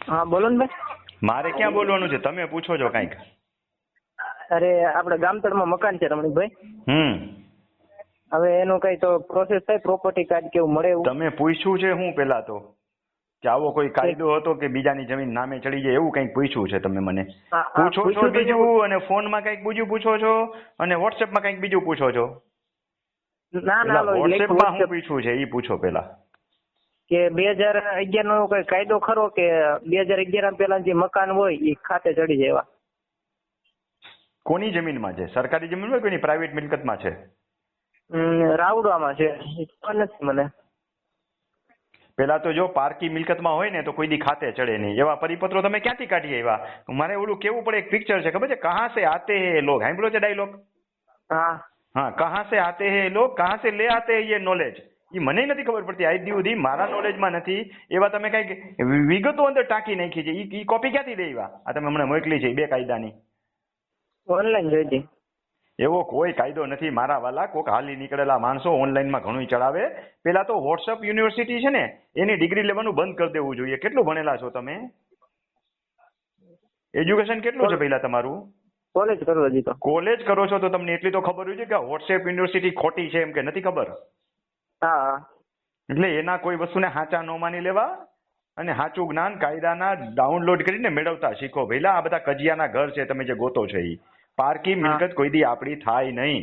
હા બોલો ને ભાઈ. મારે ક્યાં બોલવાનું છે, તમે પૂછો છો કઈક. અરે આપણે ગામતળમાં મકાન છે રમણીકભાઈ. હવે એનું કઈ તો પ્રોસેસ થાય, પ્રોપર્ટી કાર્ડ કેવું મળે એવું? તમે પૂછ્યું છે હું પેલા તો કે આવો કોઈ કાયદો હતો કે બીજાની જમીન નામે ચડી જાય એવું કઈક પૂછ્યું છે તમે મને? પૂછો છો બીજું અને ફોનમાં કઈક બીજું પૂછો છો અને વોટ્સએપમાં કઈક બીજું પૂછો છો. ના ના, વોટ્સએપમાં શું પૂછવું છે એ પૂછો પેલા. કે 2011 નો કોઈ કાયદો ખરો કે 2011 પહેલા જે મકાન હોય એ ખાતે ચડી જાય એવા? કોની જમીનમાં છે? સરકારી જમીનમાં કોઈની પ્રાઇવેટ મિલકતમાં છે? રાવડામાં છે, ખબર નથી મને. પેલા તો જો પારકી મિલકતમાં હોય ને તો કોઈ દી ખાતે ચડે નહીં. એવા પરિપત્રો તમે ક્યાંથી કાઢી આવ્યા? મારે ઓલું કેવું પડે, એક પિક્ચર છે ખબર છે, કહા સે આતે હે લોગ, સાંભળ્યો છે ડાયલોગ? હા હા, કહા સે આતે હે લોગ, કહા સે લે આતે હે યે નોલેજ. એ મને નથી ખબર પડતી, આજ સુધી મારા નોલેજમાં નથી. એવા તમે કઈક વિગતો અંદર ટાંકી નાખી છે, એ કોપી ક્યાંથી લેવા? આ તમે મને મોકલી છે બે કાયદાની. ઓનલાઈન જોઈ હતી. એવો કોઈ કાયદો નથી મારા વાલા. કોક હાલી નીકળેલા માણસો ઓનલાઈનમાં ઘણું ચડાવે. પેલા તો વોટ્સઅપ યુનિવર્સિટી છે ને એની ડિગ્રી લેવાનું બંધ કરી દેવું જોઈએ. કેટલું ભણેલા છો તમે? એજ્યુકેશન કેટલું છે પહેલા તમારું? કોલેજ કરો હજી તો. કોલેજ કરો છો તો તમને એટલી તો ખબર હોય છે કે વોટ્સએપ યુનિવર્સિટી ખોટી છે એમ કે નથી ખબર? હા. એટલે એના કોઈ વસ્તુને સાચા ન માની લેવા અને સાચું જ્ઞાન કાયદાના ડાઉનલોડ કરીને મેળવતા શીખો. ભઈલા આ બધા કજિયાના ઘર છે તમે જે ગોતો છો એ. પારકી મિલકત કોઈ દી આપણી થાય નહીં.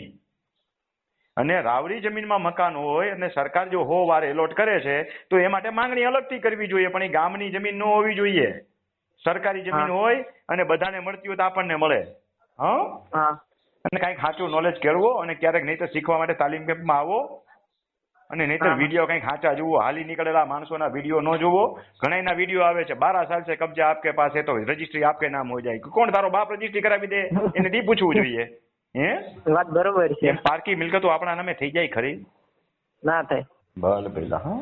અને રાવડી જમીનમાં મકાન હોય અને સરકાર જો 100 વાર એલોટ કરે છે તો એ માટે માંગણી અલગથી કરવી જોઈએ, પણ એ ગામની જમીન ન હોવી જોઈએ. સરકારી જમીન હોય અને બધાને મળતી હોય તો આપણને મળે. હા. અને કઈક સાચું નોલેજ કેળવો અને ક્યારેક નહીં તો શીખવા માટે તાલીમ કેમ્પમાં આવો. અને નહીતર વિડીયો કઈક સાચા જુઓ. હાલી નીકળેલા માણસોના વિડીયો ન જુઓ. ઘણાના વિડીયો આવે છે 12 સાલ से कब्जा आपके पास है तो रजिस्ट्री आपके नाम हो जाएगी. કોણ તારો બાપ રજીસ્ટ્રી કરાવી દે? એને ડી પૂછવું જોઈએ. હે, વાત બરોબર છે. પારકી મિલકતો આપણા નામે થઈ જાય ખરી? ના થાય. ભલે પેલા. હા.